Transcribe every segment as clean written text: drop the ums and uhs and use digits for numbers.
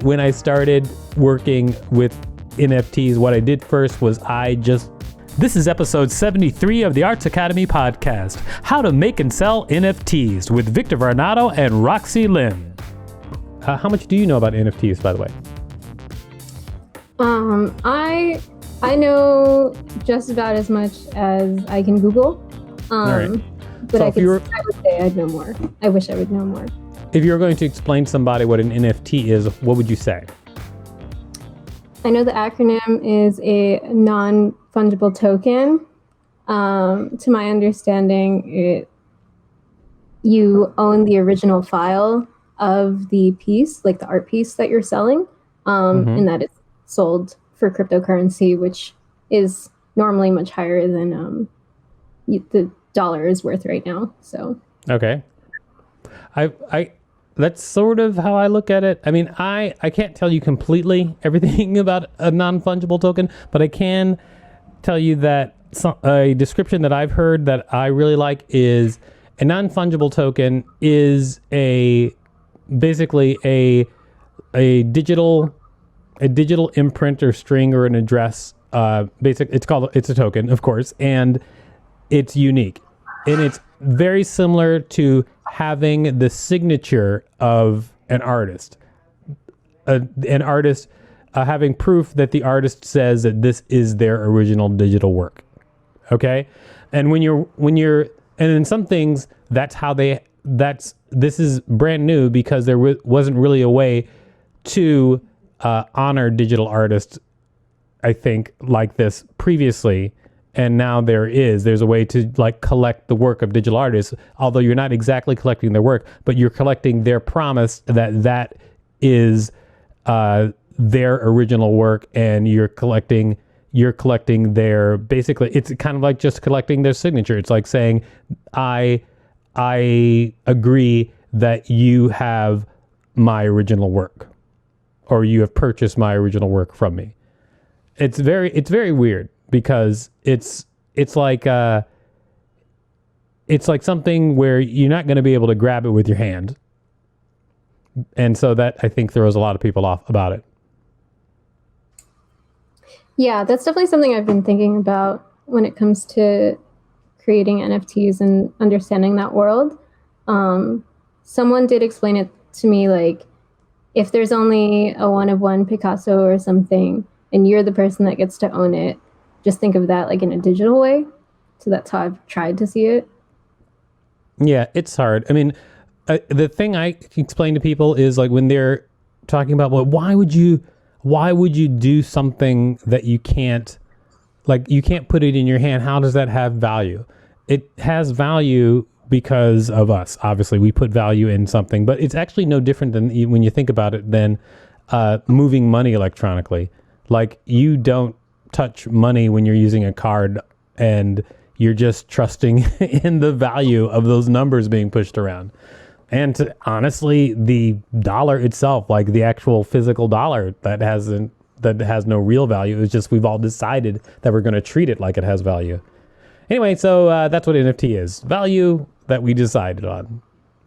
When I started working with NFTs, what I did first was This is episode 73 of the Arts Academy podcast, How to Make and Sell NFTs with Victor Varnado and Roxy Lynn. How much do you know about NFTs, by the way? I know just about as much as I can Google. All right. But I would say I'd know more. I wish I would know more. If you were going to explain to somebody what an NFT is, what would you say? I know the acronym is a non-fungible token. To my understanding, you own the original file of the piece, like the art piece that you're selling, and that it's sold for cryptocurrency, which is normally much higher than the dollar is worth right now. So okay, that's sort of how I look at it. I mean, I can't tell you completely everything about a non-fungible token, but I can tell you that a description that I've heard that I really like is a non-fungible token is basically a digital imprint or string or an address. It's a token, of course, and it's unique, and it's very similar to having the signature of an artist, having proof that the artist says that this is their original digital work. Okay, and when you're and in some things this is brand new because there wasn't really a way to honor digital artists, I think, like this previously. And now there's a way to collect the work of digital artists, although you're not exactly collecting their work, but you're collecting their promise that is their original work, and you're collecting their, basically it's kind of like just collecting their signature. It's like saying, I agree that you have my original work, or you have purchased my original work from me. It's very weird. Because it's like something where you're not going to be able to grab it with your hand, and so that I think throws a lot of people off about it. Yeah, that's definitely something I've been thinking about when it comes to creating NFTs and understanding that world. Someone did explain it to me, like, if there's only a one of one Picasso or something, and you're the person that gets to own it, just think of that like in a digital way. So that's how I've tried to see it. Yeah, it's hard. I mean, the thing I explain to people is, like, when they're talking about, well, why would you do something that you can't put it in your hand? How does that have value? It has value because of us. Obviously, we put value in something, but it's actually no different than, when you think about it, than moving money electronically. Like, you don't touch money when you're using a card, and you're just trusting in the value of those numbers being pushed around. And honestly, the dollar itself, like the actual physical dollar, that has no real value. It's just we've all decided that we're going to treat it like it has value. Anyway, so that's what NFT is. Value that we decided on.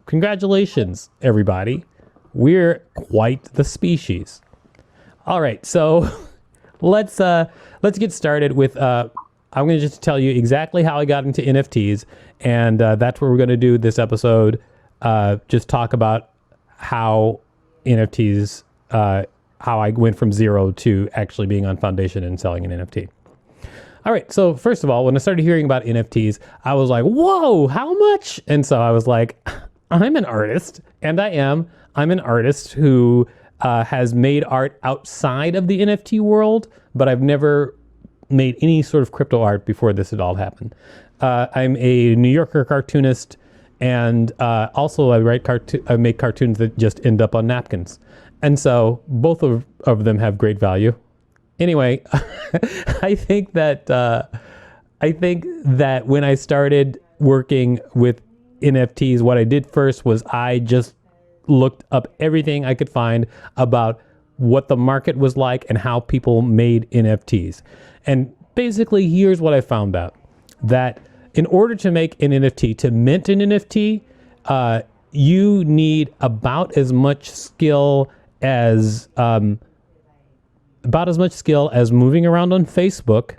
Congratulations, everybody. We're quite the species. All right, so let's get started with, I'm going to just tell you exactly how I got into NFTs, and that's what we're going to do this episode. Just talk about how NFTs, how I went from zero to actually being on Foundation and selling an NFT. All right, so first of all, when I started hearing about NFTs, I was like, whoa, how much? And so I was like, I'm an artist, and I'm an artist who has made art outside of the NFT world, but I've never made any sort of crypto art before this had all happened. I'm a New Yorker cartoonist, and also I make cartoons that just end up on napkins. And so both of them have great value. Anyway, I think that when I started working with NFTs, what I did first was I just looked up everything I could find about what the market was like and how people made NFTs. And basically, here's what I found out. That in order to make an NFT, to mint an NFT, you need about as much skill as about as much skill as moving around on Facebook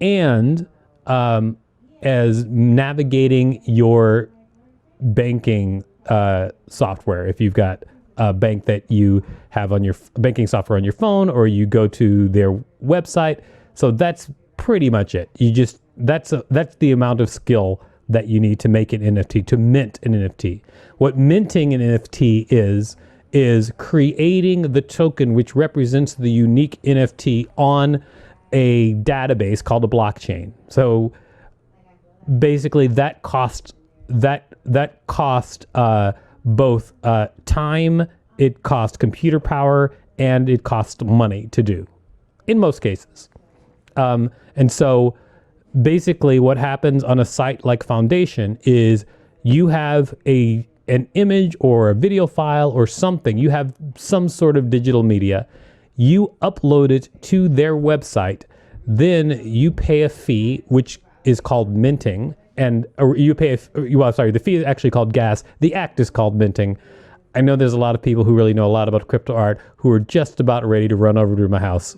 and as navigating your banking software. If you've got a bank that you have on your banking software on your phone, or you go to their website. So that's pretty much it. That's the amount of skill that you need to make an NFT, to mint an NFT. What minting an NFT is creating the token which represents the unique NFT on a database called a blockchain. So basically that cost both time, it cost computer power, and it cost money to do in most cases. And so basically what happens on a site like Foundation is you have an image or a video file or something, you have some sort of digital media, you upload it to their website, then you pay a fee, which is called minting, and the fee is actually called gas. The act is called minting. I know there's a lot of people who really know a lot about crypto art who are just about ready to run over to my house.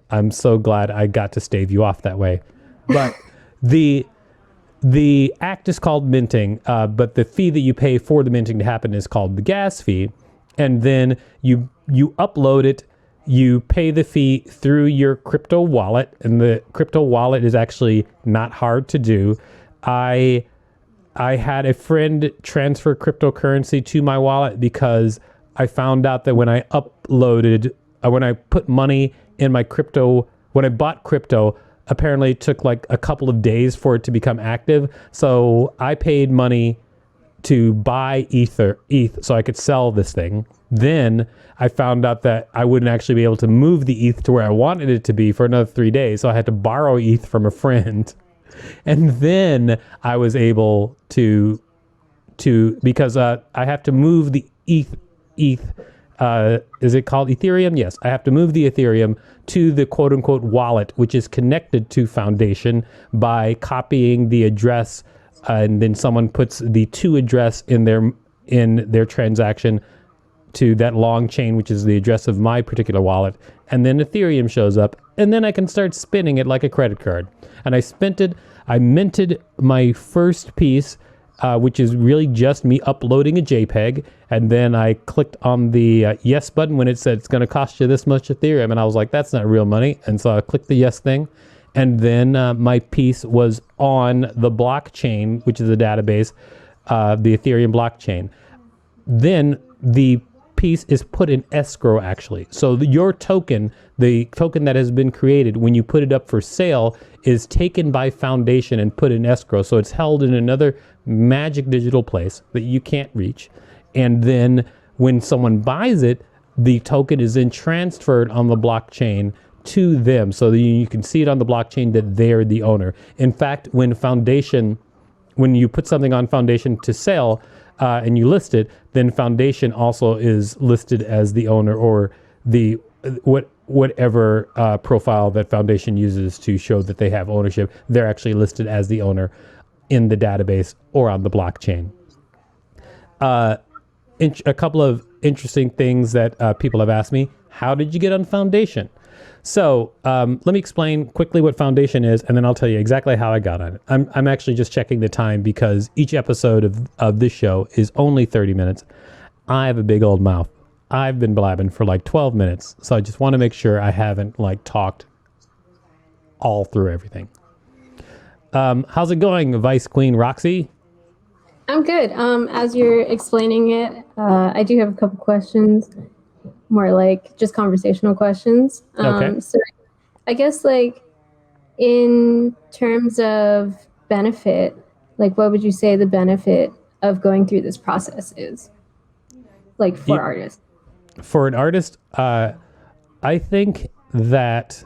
I'm so glad I got to stave you off that way. But the act is called minting, but the fee that you pay for the minting to happen is called the gas fee. And then you upload it, you pay the fee through your crypto wallet, and the crypto wallet is actually not hard to do. I had a friend transfer cryptocurrency to my wallet because I found out that when I put money in my crypto, when I bought crypto, apparently it took like a couple of days for it to become active. So I paid money to buy ETH so I could sell this thing. Then I found out that I wouldn't actually be able to move the ETH to where I wanted it to be for another 3 days. So I had to borrow ETH from a friend. And then I was able to because I have to move the ETH, is it called Ethereum? Yes, I have to move the Ethereum to the quote unquote wallet, which is connected to Foundation by copying the address, and then someone puts the to address in their transaction to that long chain, which is the address of my particular wallet. And then Ethereum shows up, and then I can start spinning it like a credit card. And I minted my first piece, which is really just me uploading a JPEG. And then I clicked on the yes button when it said it's going to cost you this much Ethereum. And I was like, that's not real money. And so I clicked the yes thing. And then my piece was on the blockchain, which is a database, the Ethereum blockchain. Then the piece is put in escrow, actually. So your token, the token that has been created, when you put it up for sale, is taken by Foundation and put in escrow. So it's held in another magic digital place that you can't reach. And then when someone buys it, the token is then transferred on the blockchain to them. So that you can see it on the blockchain that they're the owner. In fact, when you put something on Foundation to sell, and you list it, then Foundation also is listed as the owner, or whatever profile that Foundation uses to show that they have ownership. They're actually listed as the owner in the database or on the blockchain. A couple of interesting things that people have asked me: how did you get on Foundation? So let me explain quickly what Foundation is, and then I'll tell you exactly how I got on it. I'm actually just checking the time because each episode of this show is only 30 minutes. I have a big old mouth. I've been blabbing for like 12 minutes, so I just want to make sure I haven't talked all through everything. How's it going, Vice Queen Roxy? I'm good. As you're explaining it, I do have a couple questions. More like just conversational questions. Okay. So I guess in terms of benefit, what would you say the benefit of going through this process is? For artists? For an artist, I think that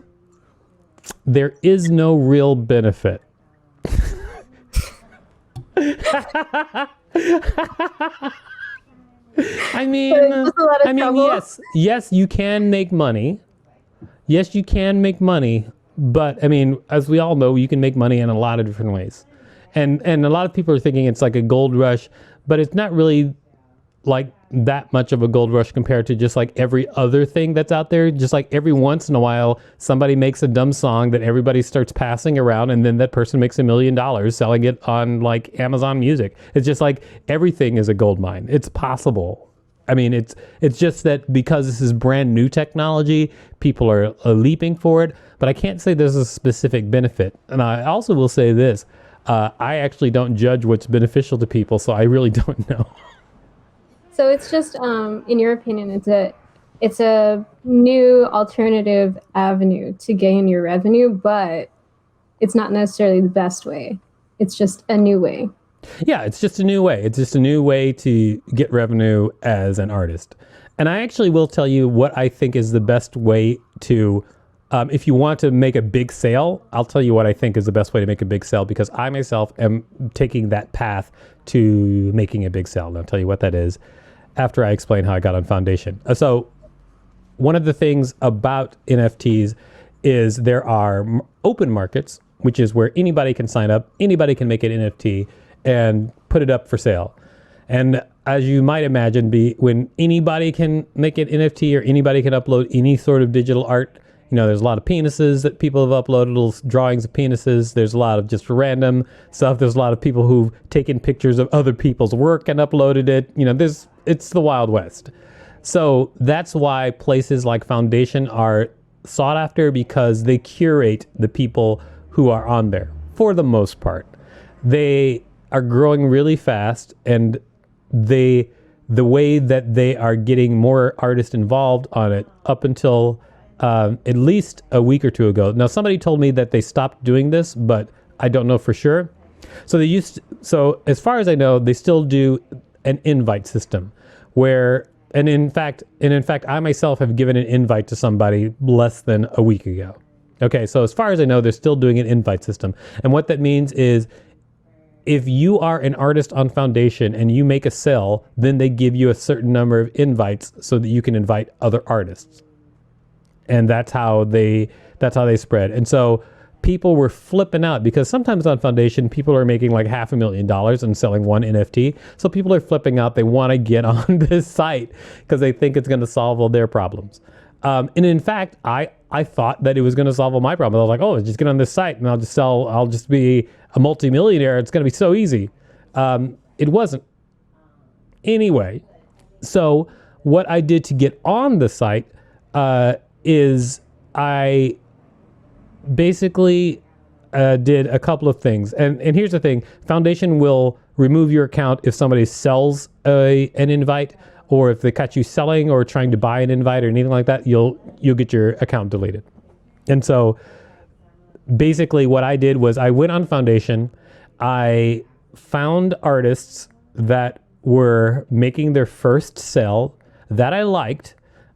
there is no real benefit. I mean, yes, you can make money. Yes, you can make money. But I mean, as we all know, you can make money in a lot of different ways. And a lot of people are thinking it's like a gold rush, but it's not really like that much of a gold rush compared to just like every other thing that's out there. Just like every once in a while, somebody makes a dumb song that everybody starts passing around, and then that person makes $1 million selling it on like Amazon Music. It's just like everything is a gold mine. It's possible. I mean, it's just that because this is brand new technology, people are leaping for it. But I can't say there's a specific benefit. And I also will say this: I actually don't judge what's beneficial to people, so I really don't know. So it's just, in your opinion, it's a new alternative avenue to gain your revenue, but it's not necessarily the best way. It's just a new way. Yeah, it's just a new way. It's just a new way to get revenue as an artist. And I actually will tell you what I think is the best way to, if you want to make a big sale, I'll tell you what I think is the best way to make a big sale, because I myself am taking that path to making a big sale. And I'll tell you what that is after I explain how I got on Foundation. So one of the things about NFTs is there are open markets, which is where anybody can sign up, anybody can make an NFT and put it up for sale. And as you might imagine, when anybody can make an NFT or anybody can upload any sort of digital art, you know, there's a lot of penises that people have uploaded, little drawings of penises. There's a lot of just random stuff. There's a lot of people who've taken pictures of other people's work and uploaded it. You know, it's the Wild West. So that's why places like Foundation are sought after, because they curate the people who are on there for the most part. They are growing really fast, and the way that they are getting more artists involved on it up until at least a week or two ago. Now, somebody told me that they stopped doing this, but I don't know for sure. So as far as I know, they still do an invite system where, and in fact, I myself have given an invite to somebody less than a week ago. Okay, so as far as I know, they're still doing an invite system. And what that means is, if you are an artist on Foundation and you make a sale, then they give you a certain number of invites so that you can invite other artists. And that's how they spread. And so people were flipping out, because sometimes on Foundation, people are making like $500,000 and selling one NFT. So people are flipping out. They want to get on this site because they think it's going to solve all their problems. And in fact, I thought that it was going to solve all my problems. I was like, oh, just get on this site and I'll just be a multimillionaire. It's going to be so easy. It wasn't. Anyway, so what I did to get on the site is I basically did a couple of things. And here's the thing. Foundation will remove your account if somebody sells an invite, or if they catch you selling or trying to buy an invite or anything like that, you'll get your account deleted. And so basically what I did was I went on Foundation. I found artists that were making their first sale that I liked.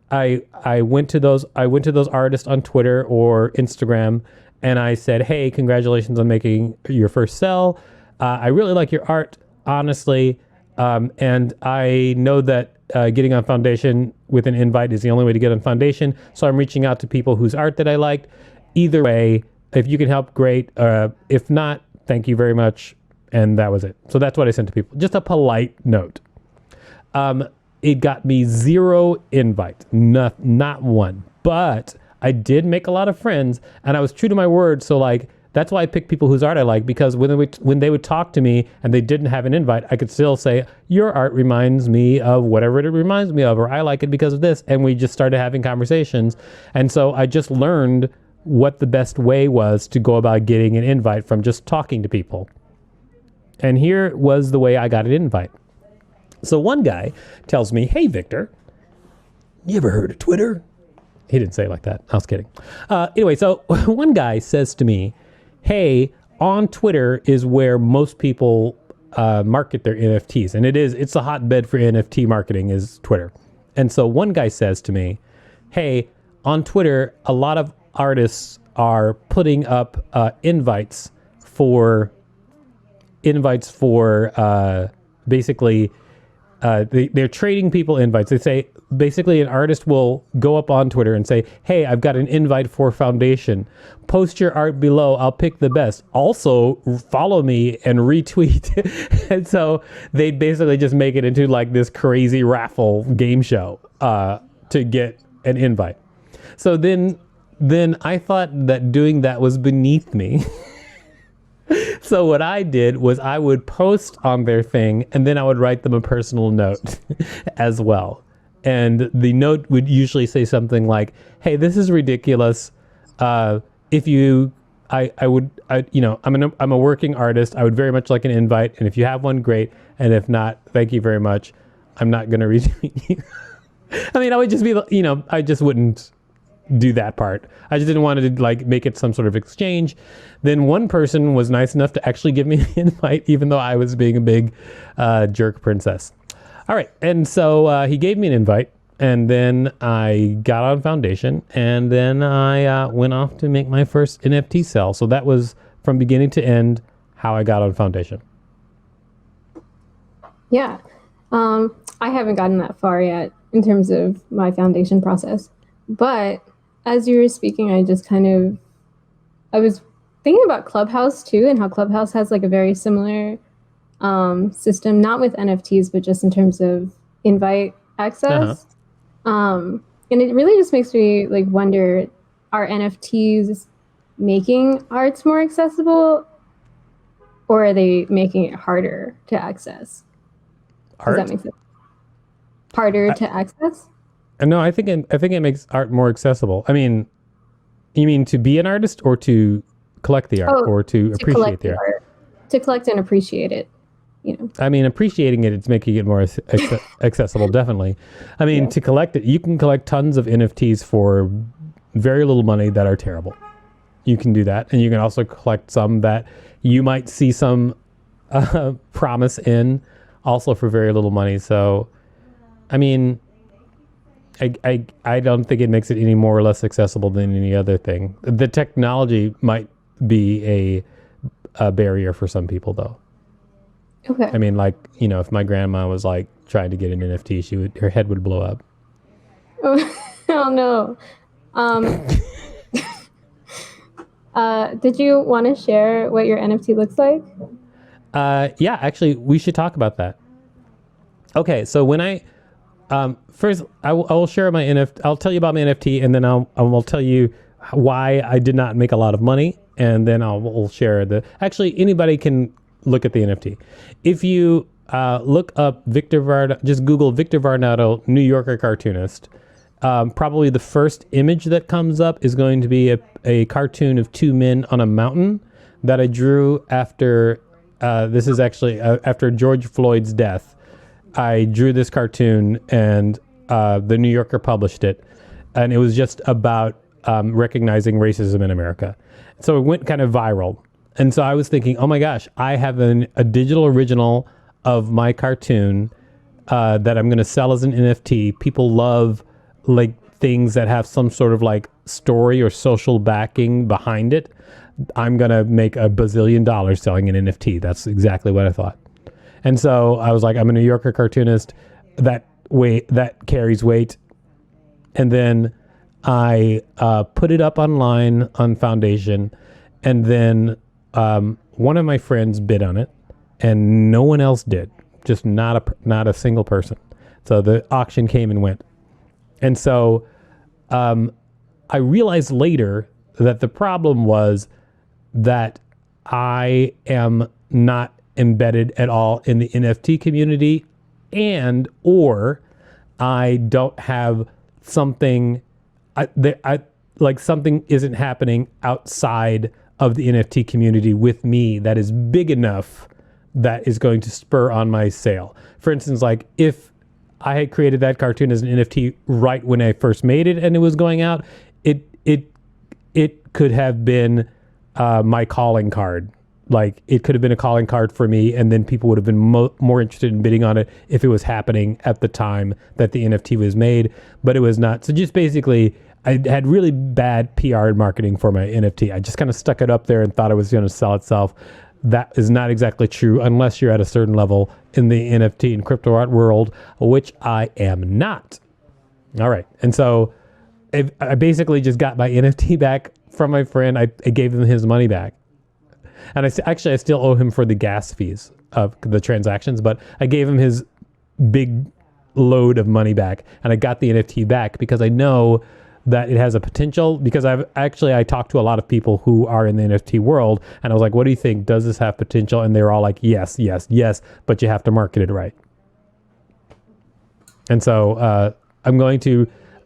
I went to those artists on Twitter or Instagram, and I said, hey, congratulations on making your first sale. I really like your art, honestly. And I know that getting on Foundation with an invite is the only way to get on Foundation. So I'm reaching out to people whose art that I liked. Either way, if you can help, great. If not, thank you very much. And that was it. So that's what I sent to people. Just a polite note. It got me 0 invites, not one. But I did make a lot of friends, and I was true to my word. So like, that's why I picked people whose art I like, because when they would talk to me and they didn't have an invite, I could still say, your art reminds me of whatever it reminds me of, or I like it because of this. And we just started having conversations. And so I just learned what the best way was to go about getting an invite from just talking to people. And here was the way I got an invite. So one guy tells me, hey, Victor, you ever heard of Twitter? He didn't say it like that. I was kidding. Anyway, so one guy says to me, hey, on Twitter is where most people market their NFTs. And it's a hotbed for NFT marketing is Twitter. And so one guy says to me, hey, on Twitter, a lot of artists are putting up invites for basically they're trading people invites. They say, basically an artist will go up on Twitter and say, hey, I've got an invite for Foundation. Post your art below. I'll pick the best. Also, follow me and retweet. And so they'd basically just make it into like this crazy raffle game show to get an invite. So then I thought that doing that was beneath me. So what I did was I would post on their thing, and then I would write them a personal note as well. And the note would usually say something like, hey, this is ridiculous. If you, I'm a working artist. I would very much like an invite. And if you have one, great. And if not, thank you very much. I'm not going to retweet you. I mean, I would just be, I just wouldn't do that part. I just didn't want to like make it some sort of exchange. Then one person was nice enough to actually give me an invite, even though I was being a big jerk princess. All right. And so he gave me an invite, and then I got on Foundation, and then I went off to make my first NFT sell. So that was from beginning to end how I got on Foundation. Yeah. I haven't gotten that far yet in terms of my Foundation process. But as you were speaking, I was thinking about Clubhouse too, and how Clubhouse has like a very similar system, not with NFTs, but just in terms of invite access. And it really just makes me like wonder, are NFTs making arts more accessible, or are they making it harder to access? Art? Does that make sense? Harder to access? No, I think it makes art more accessible. I mean, you mean to be an artist or to collect the art or to appreciate the art? To collect and appreciate it, I mean, appreciating it, it's making it more accessible, definitely. I mean, to collect it, you can collect tons of NFTs for very little money that are terrible. You can do that. And you can also collect some that you might see some promise in, also for very little money. So, I mean, I don't think it makes it any more or less accessible than any other thing. The technology might be a barrier for some people, though. Okay. I mean, like, if my grandma was like trying to get an NFT, her head would blow up. Oh no. Did you want to share what your NFT looks like? Yeah, actually, we should talk about that. Okay, so when I first, I will share my NFT. I'll tell you about my NFT, and then I'll tell you why I did not make a lot of money, and then we'll share actually, anybody can look at the NFT. If you look up just Google Victor Varnado, New Yorker cartoonist. Probably the first image that comes up is going to be a cartoon of two men on a mountain that I drew after, this is actually after George Floyd's death. I drew this cartoon, and the New Yorker published it, and it was just about recognizing racism in America. So it went kind of viral. And so I was thinking, oh my gosh, I have a digital original of my cartoon that I'm going to sell as an NFT. People love like things that have some sort of like story or social backing behind it. I'm going to make $1 bazillion selling an NFT. That's exactly what I thought. And so I was like, I'm a New Yorker cartoonist that carries weight. And then I put it up online on Foundation, and then one of my friends bid on it, and no one else did. Just not a single person. So the auction came and went. And so I realized later that the problem was that I am not embedded at all in the NFT community, or I don't have something, something isn't happening outside of the NFT community with me that is big enough that is going to spur on my sale. For instance, like if I had created that cartoon as an NFT right when I first made it and it was going out, it could have been my calling card. Like it could have been a calling card for me, and then people would have been more interested in bidding on it if it was happening at the time that the NFT was made, but it was not. So just basically, I had really bad PR and marketing for my NFT. I just kind of stuck it up there and thought it was going to sell itself. That is not exactly true unless you're at a certain level in the NFT and crypto art world, which I am not. All right. And so I basically just got my NFT back from my friend. I gave him his money back. And I still owe him for the gas fees of the transactions, but I gave him his big load of money back, and I got the NFT back because I know that it has a potential, because I talked to a lot of people who are in the NFT world, and I was like, what do you think? Does this have potential? And they were all like, yes, yes, yes, but you have to market it right. And so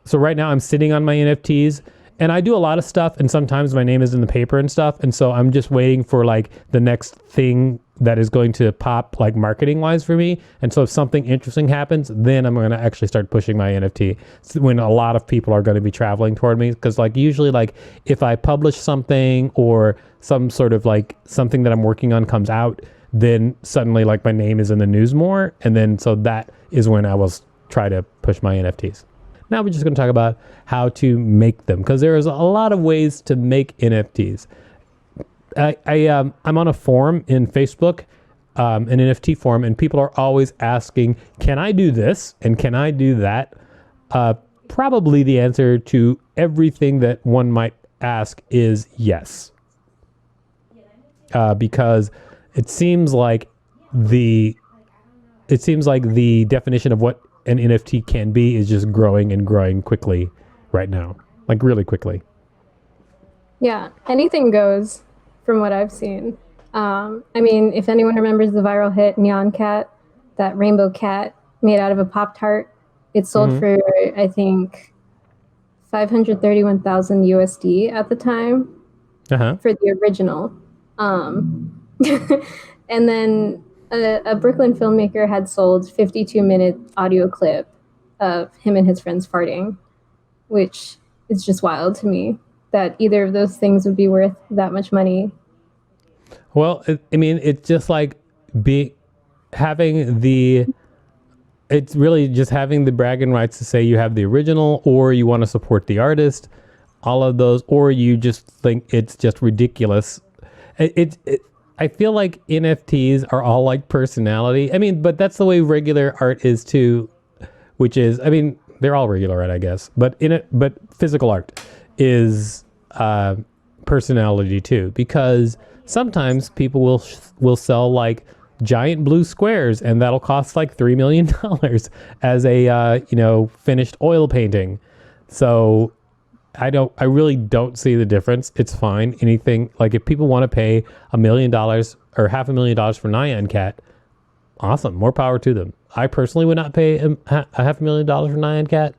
so right now I'm sitting on my NFTs, and I do a lot of stuff, and sometimes my name is in the paper and stuff. And so I'm just waiting for like the next thing that is going to pop, like marketing wise for me. And so if something interesting happens, then I'm going to actually start pushing my NFT when a lot of people are going to be traveling toward me. Cause like usually like if I publish something or some sort of like something that I'm working on comes out, then suddenly like my name is in the news more. And then, so that is when I will try to push my NFTs. Now we're just going to talk about how to make them, because there is a lot of ways to make NFTs. I'm on a forum in Facebook, an NFT forum, and people are always asking, can I do this? And can I do that? Probably the answer to everything that one might ask is yes. Because it seems like the definition of what an NFT can be is just growing and growing quickly right now, like really quickly. Yeah, anything goes from what I've seen. I mean, if anyone remembers the viral hit Neon Cat, that rainbow cat made out of a Pop-Tart, it sold for, I think, 531,000 USD at the time for the original. And then a Brooklyn filmmaker had sold 52-minute audio clip of him and his friends farting, which is just wild to me that either of those things would be worth that much money. Well, I mean, it's just like it's really just having the bragging rights to say you have the original, or you want to support the artist, all of those, or you just think it's just ridiculous. I feel like NFTs are all like personality. I mean, but that's the way regular art is too, which is, I mean, they're all regular art, I guess, but physical art is personality too, because sometimes people will sell like giant blue squares, and that'll cost like $3 million as a finished oil painting. So I really don't see the difference. It's fine. Anything, like if people want to pay $1 million or $500,000 for Nyan Cat, awesome, more power to them. I personally would not pay a $500,000 for Nyan Cat,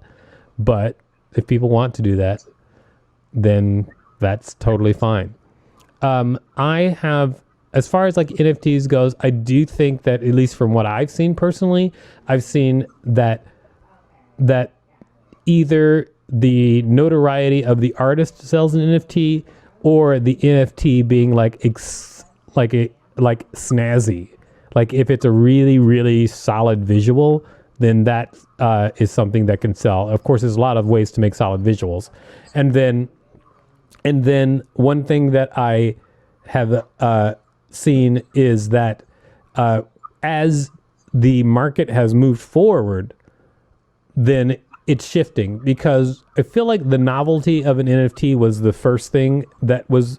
but if people want to do that, then that's totally fine. I have, as far as like NFTs goes, I do think that, at least from what I've seen personally, I've seen that either the notoriety of the artist sells an NFT, or the NFT being like snazzy. Like if it's a really, really solid visual, then that is something that can sell. Of course, there's a lot of ways to make solid visuals. And then one thing that I have seen is that as the market has moved forward, then it's shifting, because I feel like the novelty of an NFT was the first thing that was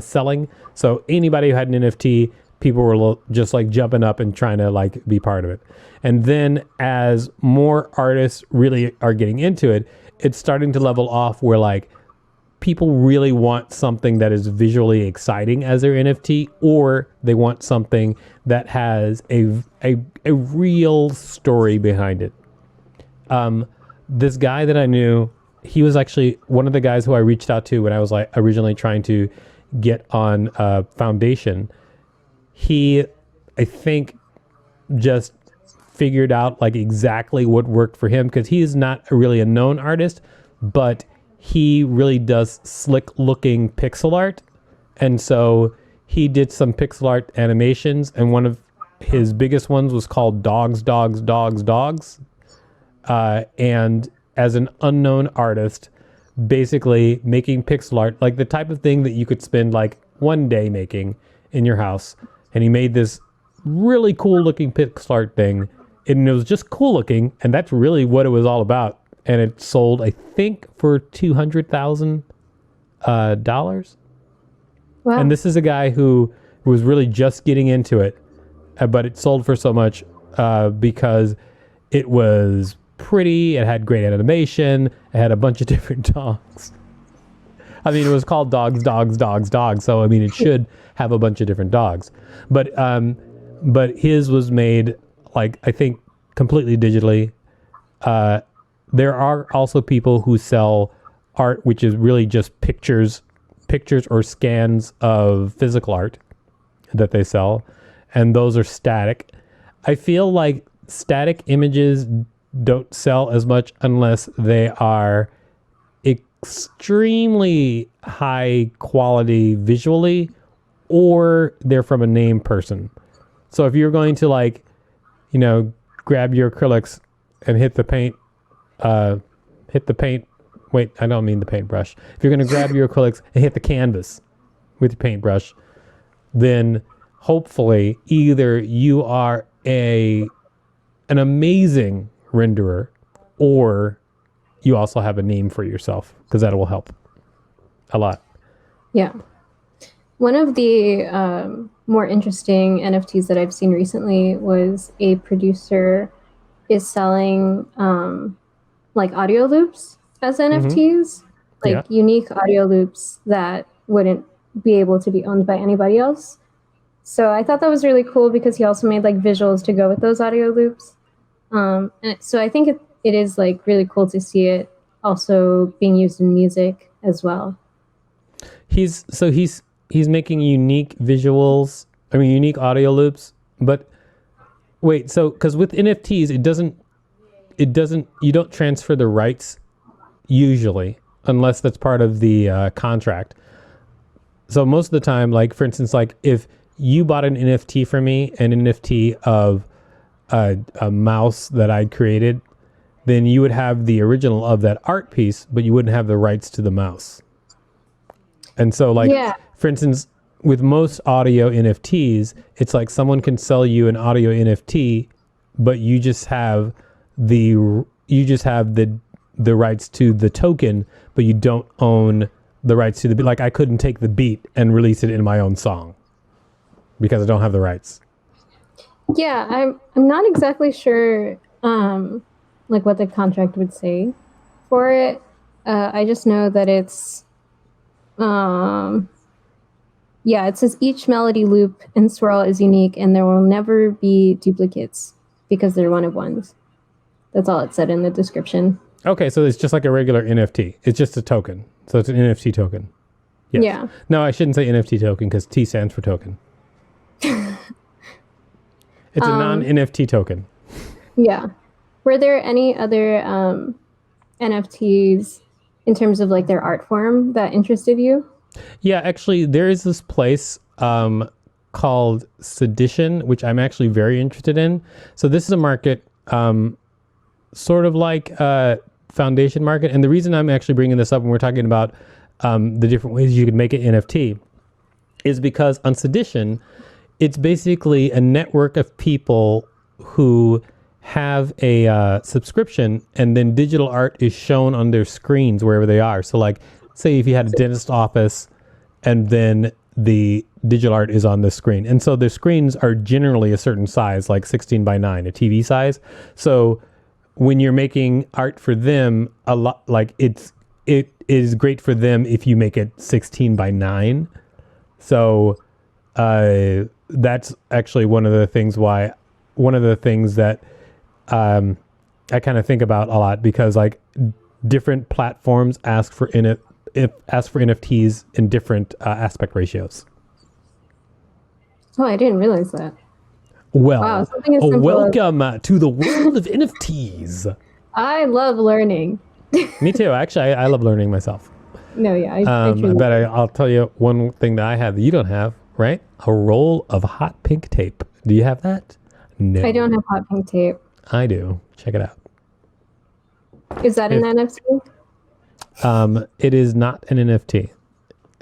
selling. So anybody who had an NFT, people were just like jumping up and trying to like be part of it. And then as more artists really are getting into it, it's starting to level off where like people really want something that is visually exciting as their NFT, or they want something that has a real story behind it. This guy that I knew, he was actually one of the guys who I reached out to when I was like originally trying to get on Foundation. He, I think, just figured out like exactly what worked for him, because he is not really a known artist, but he really does slick looking pixel art. And so he did some pixel art animations, and one of his biggest ones was called Dogs. And as an unknown artist, basically making pixel art, like the type of thing that you could spend like one day making in your house. And he made this really cool looking pixel art thing, and it was just cool looking, and that's really what it was all about. and it sold, I think, for $200,000. Wow. And this is a guy who was really just getting into it, but it sold for so much because it was pretty. It had great animation. It had a bunch of different dogs. I mean, it was called Dogs. So I mean, it should have a bunch of different dogs. But his was made, like, I think, completely digitally. There are also people who sell art, which is really just pictures or scans of physical art that they sell, and those are static. I feel like static images don't sell as much unless they are extremely high quality visually, or they're from a named person. So if you're going to, like, grab your acrylics and hit the paint. Wait, I don't mean the paintbrush. If you're going to grab your acrylics and hit the canvas with your paintbrush, then hopefully either you are an amazing renderer, or you also have a name for yourself, because that will help a lot. Yeah. One of the more interesting NFTs that I've seen recently was a producer is selling like audio loops as NFTs, like unique audio loops that wouldn't be able to be owned by anybody else. So I thought that was really cool because he also made like visuals to go with those audio loops. And so I think it is like really cool to see it also being used in music as well. He's making unique visuals. I mean, unique audio loops. But wait, so because with NFTs, you don't transfer the rights usually, unless that's part of the contract. So most of the time, like, for instance, like if you bought an NFT from me, an NFT of a mouse that I'd created, then you would have the original of that art piece, but you wouldn't have the rights to the mouse. And so, like, for instance, with most audio NFTs, it's like someone can sell you an audio NFT, but you just have the rights to the token, but you don't own the rights to the beat. Like, I couldn't take the beat and release it in my own song because I don't have the rights. Yeah, I'm not exactly sure like what the contract would say for it. I just know that it's it says each melody, loop, and swirl is unique, and there will never be duplicates because they're one of ones. That's all it said in the description. Okay, so it's just like a regular NFT. It's just a token. So it's an NFT token. Yes. Yeah. No, I shouldn't say NFT token because T stands for token. It's a non-NFT token. Yeah. Were there any other NFTs in terms of like their art form that interested you? Yeah, actually, there is this place called Sedition, which I'm actually very interested in. So this is a market sort of like a foundation market. And the reason I'm actually bringing this up when we're talking about the different ways you could make an NFT is because on Sedition, it's basically a network of people who have a subscription, and then digital art is shown on their screens wherever they are. So, like, say if you had a dentist office, and then the digital art is on the screen. And so the screens are generally a certain size, like 16 by 9, a TV size. So when you're making art for them, a lot, like, it is great for them if you make it 16 by 9. So that's actually one of the things that I kind of think about a lot, because like different platforms ask for NFTs in different aspect ratios. Oh, I didn't realize that. Well, wow, welcome to the world of NFTs. I love learning. Me too. Actually, I love learning myself. No, yeah. I'll tell you one thing that I have that you don't have, right? A roll of hot pink tape. Do you have that? No. I don't have hot pink tape. I do. Check it out. Is that an NFT? It is not an NFT.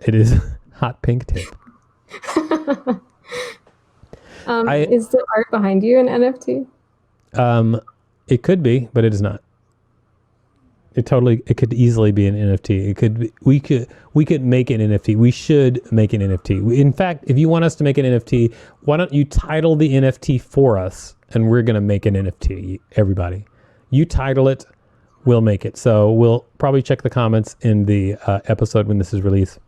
It is hot pink tape. Is the art behind you an NFT? It could be, but it is not. It could easily be an NFT. We could make an NFT. We should make an NFT. In fact, if you want us to make an NFT, why don't you title the NFT for us, and we're gonna make an NFT. Everybody, you title it, we'll make it. So we'll probably check the comments in the episode when this is released.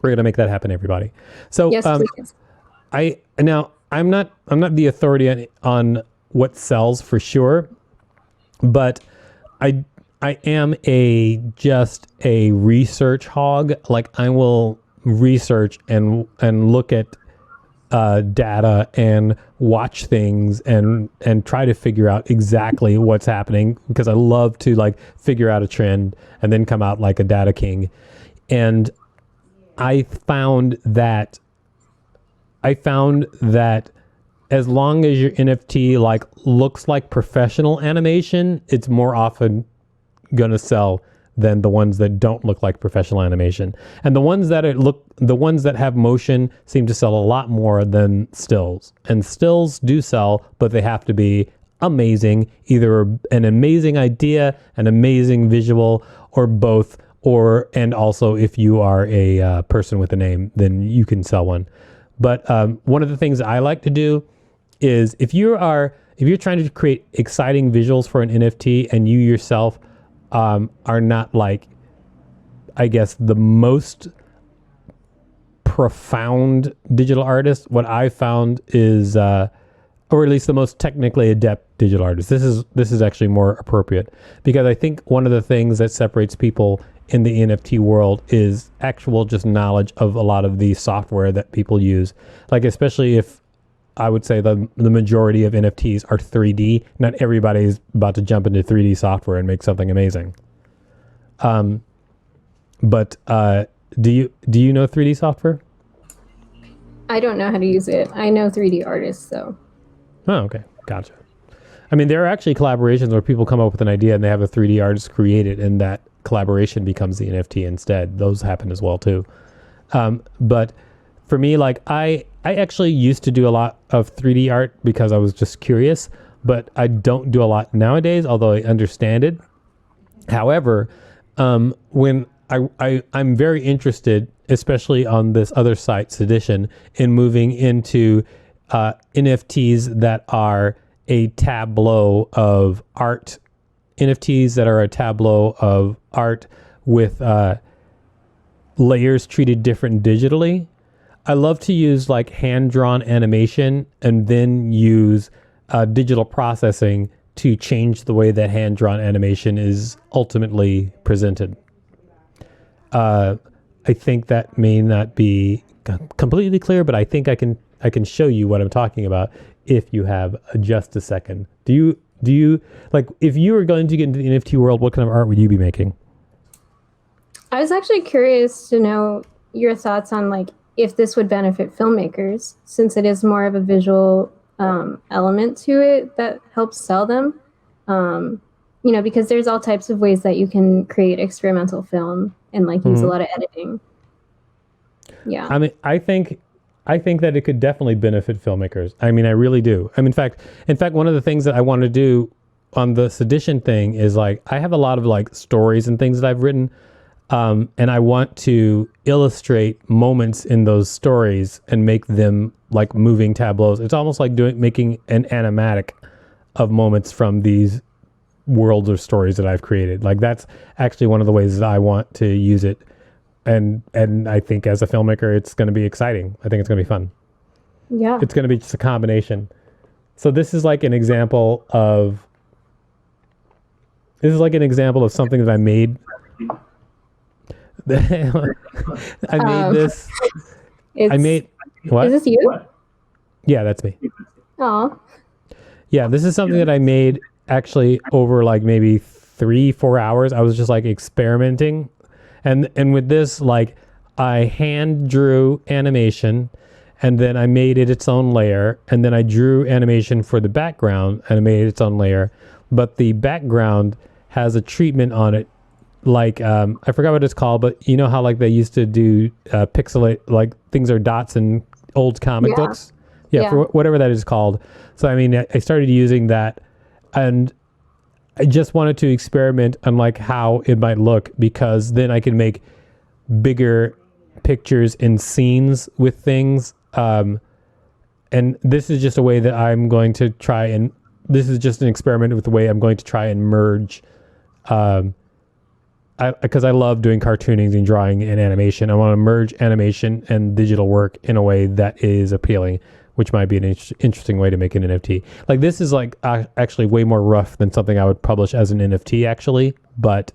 We're gonna make that happen, everybody. So Yes, please. I'm not the authority on what sells for sure, but I am just a research hog. Like, I will research and look at data and watch things and try to figure out exactly what's happening, because I love to like figure out a trend and then come out like a data king. And I found that as long as your NFT like looks like professional animation, it's more often gonna sell than the ones that don't look like professional animation. And the ones that have motion seem to sell a lot more than stills. And stills do sell, but they have to be amazing, either an amazing idea, an amazing visual, or both. And also, if you are a person with a name, then you can sell one. But one of the things I like to do is if you're trying to create exciting visuals for an NFT and you yourself are not like, I guess, the most profound digital artist, what I found is, or at least the most technically adept digital artist. This is actually more appropriate, because I think one of the things that separates people in the NFT world is actual just knowledge of a lot of the software that people use. Like, especially if I would say the majority of NFTs are 3D. Not everybody's about to jump into 3D software and make something amazing. But do you know 3D software? I don't know how to use it. I know 3D artists, though. Oh, okay. Gotcha. I mean, there are actually collaborations where people come up with an idea and they have a 3D artist create it, and that collaboration becomes the NFT instead. Those happen as well too. But for me, like I actually used to do a lot of 3D art because I was just curious, but I don't do a lot nowadays, although I understand it. However, when I'm very interested, especially on this other site, Sedition, in moving into NFTs that are a tableau of art, NFTs that are a tableau of art with layers treated different digitally. I love to use like hand-drawn animation and then use digital processing to change the way that hand-drawn animation is ultimately presented. I think that may not be completely clear, but I think I can show you what I'm talking about if you have just a second. Do you like, if you were going to get into the NFT world, what kind of art would you be making? I was actually curious to know your thoughts on like if this would benefit filmmakers, since it is more of a visual element to it that helps sell them. Because there's all types of ways that you can create experimental film and like use a lot of editing. Yeah. I mean, I think that it could definitely benefit filmmakers. I mean, I really do. I mean, in fact, one of the things that I want to do on the Sedition thing is like, I have a lot of like stories and things that I've written. And I want to illustrate moments in those stories and make them like moving tableaus. It's almost like making an animatic of moments from these worlds or stories that I've created. Like, that's actually one of the ways that I want to use it. And I think as a filmmaker, it's going to be exciting. I think it's going to be fun. Yeah. It's going to be just a combination. So this is like an example of something that I made. I made this. What? Is this you? Yeah, that's me. Oh. Yeah, this is something that I made actually over like maybe 3-4 hours. I was just like experimenting. And with this, like, I hand drew animation, and then I made it its own layer, and then I drew animation for the background and I made it its own layer. But the background has a treatment on it, like I forgot what it's called, but you know how like they used to do pixelate, like things are dots in old comic books? Yeah, for whatever that is called. So I mean, I started using that, and I just wanted to experiment on like how it might look, because then I can make bigger pictures and scenes with things. And this is just a way that I'm going to try, and this is just an experiment with the way I'm going to try and merge, because I love doing cartooning and drawing and animation. I want to merge animation and digital work in a way that is appealing, which might be an interesting way to make an NFT. Like this is like actually way more rough than something I would publish as an NFT actually, but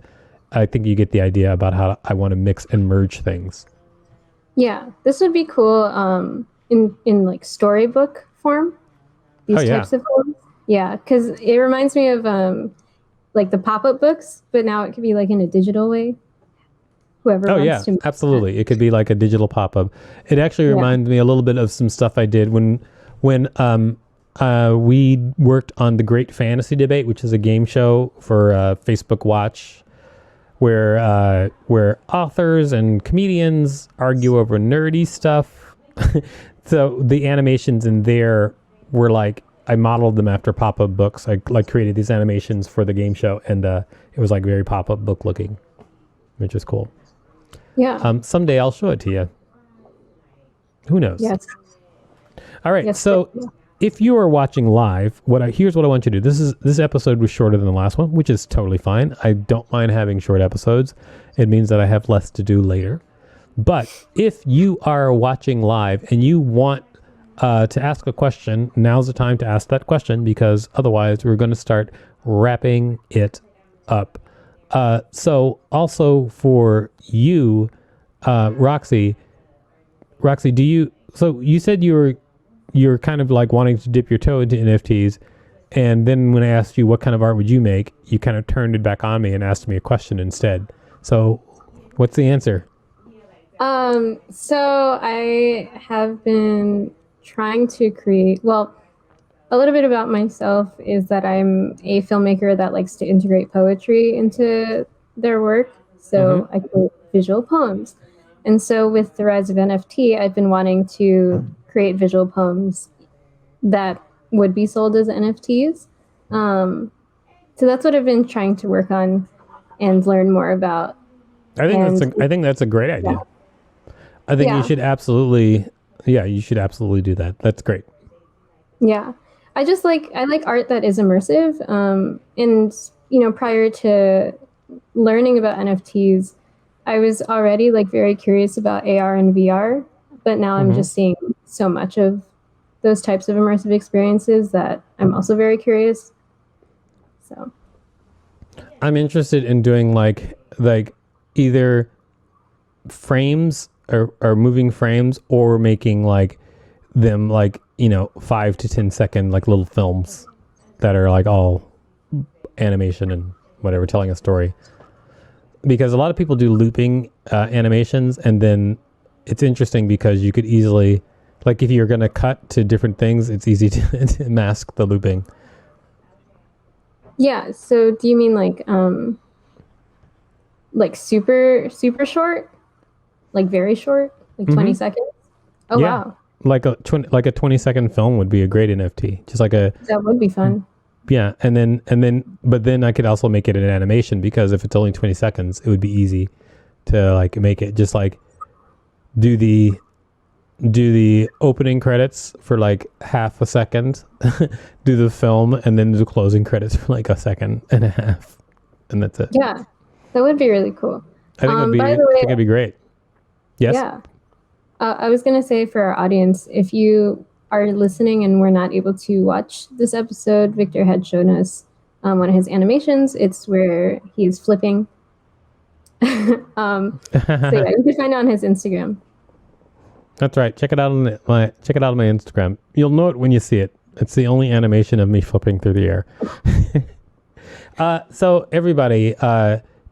I think you get the idea about how I want to mix and merge things. Yeah, this would be cool in like storybook form. These types of forms. Yeah, because it reminds me of like the pop-up books, but now it could be like in a digital way. Whoever wants to make absolutely. that. It could be like a digital pop-up. It actually reminds me a little bit of some stuff I did when we worked on the Great Fantasy Debate, which is a game show for Facebook Watch, where authors and comedians argue over nerdy stuff. So the animations in there were like, I modeled them after pop-up books. I like created these animations for the game show, and it was like very pop-up book looking, which is cool. Yeah. Someday I'll show it to you. Who knows? Yes. All right. Yes, So if you are watching live, here's what I want you to do. This episode was shorter than the last one, which is totally fine. I don't mind having short episodes. It means that I have less to do later. But if you are watching live and you want to ask a question, now's the time to ask that question, because otherwise we're going to start wrapping it up. So also for you, Roxy, so you said you're kind of like wanting to dip your toe into NFTs. And then when I asked you what kind of art would you make, you kind of turned it back on me and asked me a question instead. So what's the answer? So I have been trying to create, well, a little bit about myself is that I'm a filmmaker that likes to integrate poetry into their work. So I create visual poems. And so with the rise of NFT, I've been wanting to create visual poems that would be sold as NFTs. So that's what I've been trying to work on and learn more about. I think that's a great idea. Yeah. I think you should absolutely do that. That's great. Yeah. I like art that is immersive. And prior to learning about NFTs, I was already like very curious about AR and VR, but now I'm just seeing so much of those types of immersive experiences that I'm also very curious. So I'm interested in doing like either frames or moving frames, or making like them like 5 to 10 second like little films that are like all animation and whatever, telling a story. Because a lot of people do looping animations, and then it's interesting because you could easily, like if you're going to cut to different things, it's easy to mask the looping. Yeah. So do you mean like super, super short? Like very short? Like 20 seconds? Oh, yeah. Wow. Like a 20-second film would be a great NFT. Just like that would be fun. Yeah, but then I could also make it an animation, because if it's only 20 seconds, it would be easy to like make it just like do the opening credits for like half a second, do the film, and then do the closing credits for like a second and a half, and that's it. Yeah, that would be really cool. I think it'd be great. Yes. Yeah. I was going to say for our audience, if you are listening and we're not able to watch this episode, Victor had shown us one of his animations. It's where he's flipping. So yeah, you can find it on his Instagram. That's right. Check it out on my Instagram. You'll know it when you see it. It's the only animation of me flipping through the air. So everybody,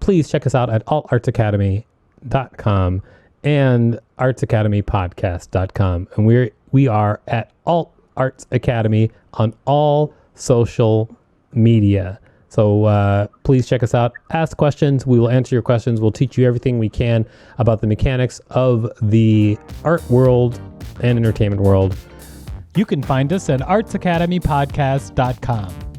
please check us out at altartsacademy.com and artsacademypodcast.com. And we are at Alt Arts Academy on all social media. So please check us out. Ask questions. We will answer your questions. We'll teach you everything we can about the mechanics of the art world and entertainment world. You can find us at artsacademypodcast.com.